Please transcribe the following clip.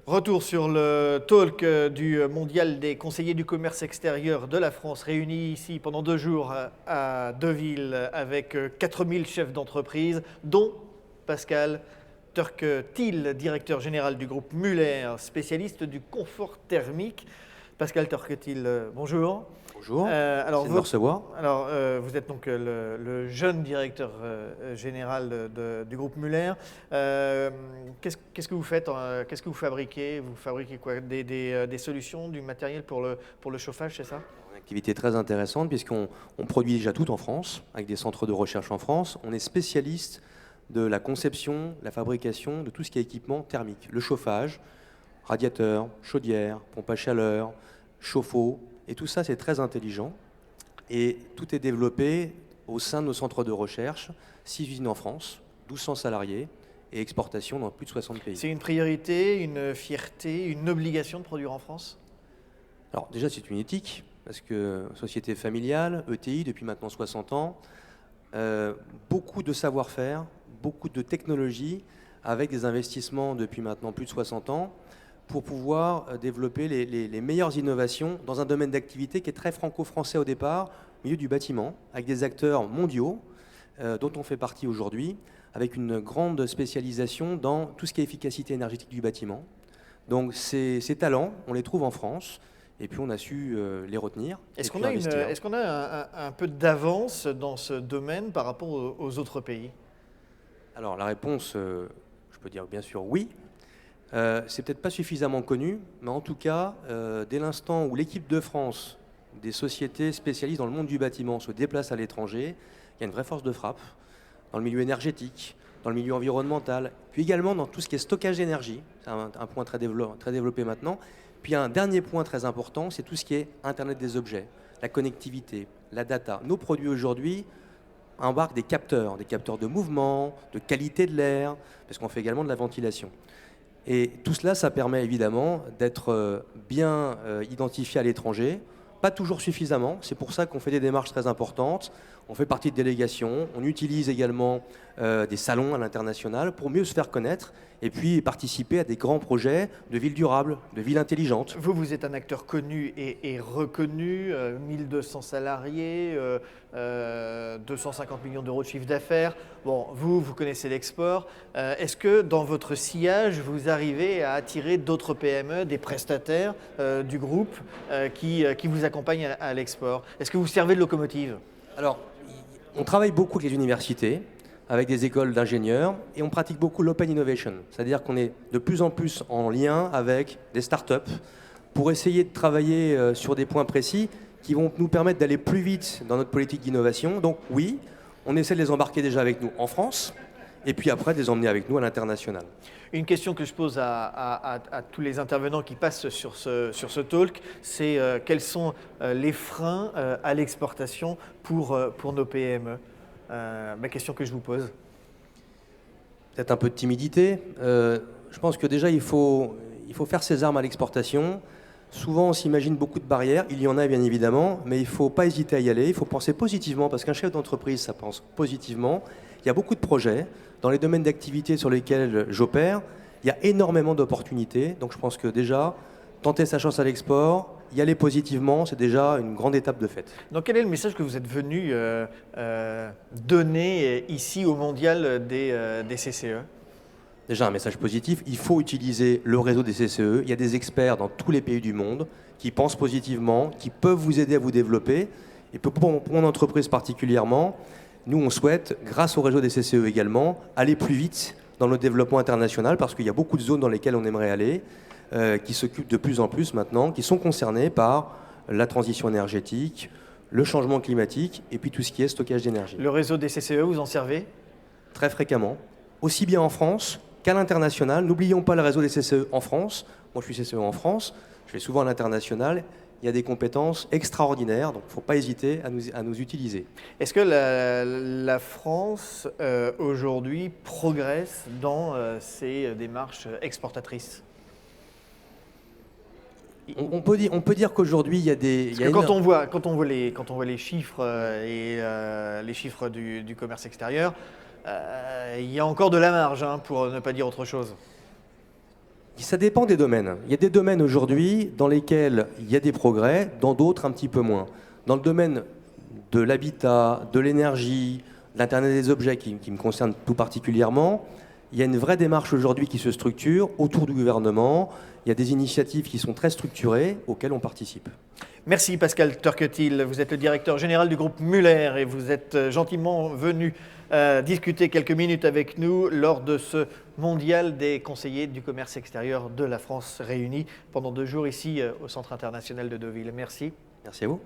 Retour sur le talk du mondial des conseillers du commerce extérieur de la France, réunis ici pendant 2 jours à Deauville avec 4000 chefs d'entreprise, dont Pascal Turquetil, directeur général du groupe Muller, spécialiste du confort thermique. Pascal Turquetil, bonjour. Bonjour, Alors, merci de me recevoir. vous êtes donc le jeune directeur général du groupe Muller. Qu'est-ce que vous faites? Qu'est-ce que vous fabriquez? Vous fabriquez quoi? Des solutions, du matériel pour le chauffage, c'est ça? Une activité très intéressante puisqu'on produit déjà tout en France, avec des centres de recherche en France. On est spécialiste de la conception, la fabrication de tout ce qui est équipement thermique. Le chauffage, radiateur, chaudière, pompe à chaleur, chauffe-eau. Et tout ça, c'est très intelligent. Et tout est développé au sein de nos centres de recherche, 6 usines en France, 1200 salariés et exportation dans plus de 60 pays. C'est une priorité, une fierté, une obligation de produire en France? Alors déjà, c'est une éthique, parce que société familiale, ETI depuis maintenant 60 ans, beaucoup de savoir-faire, beaucoup de technologie, avec des investissements depuis maintenant plus de 60 ans, pour pouvoir développer les meilleures innovations dans un domaine d'activité qui est très franco-français au départ, au milieu du bâtiment, avec des acteurs mondiaux, dont on fait partie aujourd'hui, avec une grande spécialisation dans tout ce qui est efficacité énergétique du bâtiment. Donc ces talents, on les trouve en France. Et puis on a su les retenir. Est-ce et puis qu'on a, investir. est-ce qu'on a un peu d'avance dans ce domaine par rapport aux autres pays? Alors la réponse, je peux dire bien sûr oui. C'est peut-être pas suffisamment connu, mais en tout cas, dès l'instant où l'équipe de France, des sociétés spécialistes dans le monde du bâtiment se déplace à l'étranger, il y a une vraie force de frappe dans le milieu énergétique, dans le milieu environnemental, puis également dans tout ce qui est stockage d'énergie. C'est un point très développé maintenant. Puis un dernier point très important, c'est tout ce qui est Internet des objets, la connectivité, la data. Nos produits aujourd'hui embarquent des capteurs de mouvement, de qualité de l'air, parce qu'on fait également de la ventilation. Et tout cela, ça permet évidemment d'être bien identifié à l'étranger, pas toujours suffisamment, c'est pour ça qu'on fait des démarches très importantes, on fait partie de délégations, on utilise également des salons à l'international pour mieux se faire connaître et puis participer à des grands projets de villes durables, de villes intelligentes. Vous êtes un acteur connu et reconnu, 1200 salariés, 250 millions d'euros de chiffre d'affaires. Bon, vous connaissez l'export. Est-ce que dans votre sillage, vous arrivez à attirer d'autres PME, des prestataires du groupe qui vous accompagnent à l'export? Est-ce que vous servez de locomotive? Alors, on travaille beaucoup avec les universités, avec des écoles d'ingénieurs, et on pratique beaucoup l'open innovation. C'est-à-dire qu'on est de plus en plus en lien avec des startups pour essayer de travailler sur des points précis qui vont nous permettre d'aller plus vite dans notre politique d'innovation. Donc oui, on essaie de les embarquer déjà avec nous en France, et puis après de les emmener avec nous à l'international. Une question que je pose à tous les intervenants qui passent sur ce talk, c'est quels sont les freins à l'exportation pour nos PME? Ma question que je vous pose. Peut-être un peu de timidité. Je pense que déjà il faut faire ses armes à l'exportation. Souvent on s'imagine beaucoup de barrières, il y en a bien évidemment, mais il ne faut pas hésiter à y aller, il faut penser positivement, parce qu'un chef d'entreprise, ça pense positivement. Il y a beaucoup de projets dans les domaines d'activité sur lesquels j'opère, il y a énormément d'opportunités, donc je pense que déjà, tenter sa chance à l'export, y aller positivement, c'est déjà une grande étape de fait. Donc quel est le message que vous êtes venu donner ici au Mondial des CCE? Déjà un message positif, il faut utiliser le réseau des CCE. Il y a des experts dans tous les pays du monde qui pensent positivement, qui peuvent vous aider à vous développer. Et pour mon entreprise particulièrement, nous on souhaite, grâce au réseau des CCE également, aller plus vite dans le développement international parce qu'il y a beaucoup de zones dans lesquelles on aimerait aller, qui s'occupent de plus en plus maintenant, qui sont concernées par la transition énergétique, le changement climatique et puis tout ce qui est stockage d'énergie. Le réseau des CCE, vous en servez? Très fréquemment, aussi bien en France qu'à l'international. N'oublions pas le réseau des CCE en France. Moi, je suis CCE en France, je vais souvent à l'international. Il y a des compétences extraordinaires, donc il ne faut pas hésiter à nous utiliser. Est-ce que la France, aujourd'hui, progresse dans ses démarches exportatrices? On peut dire qu'aujourd'hui, il y a des... Quand on voit les chiffres les chiffres du commerce extérieur, il y a encore de la marge, hein, pour ne pas dire autre chose. Ça dépend des domaines. Il y a des domaines aujourd'hui dans lesquels il y a des progrès, dans d'autres un petit peu moins. Dans le domaine de l'habitat, de l'énergie, de l'Internet des objets qui me concerne tout particulièrement, il y a une vraie démarche aujourd'hui qui se structure autour du gouvernement. Il y a des initiatives qui sont très structurées auxquelles on participe. Merci Pascal Turquetil, vous êtes le directeur général du groupe Muller et vous êtes gentiment venu discuter quelques minutes avec nous lors de ce mondial des conseillers du commerce extérieur de la France réunis pendant 2 jours ici au Centre international de Deauville. Merci. Merci à vous.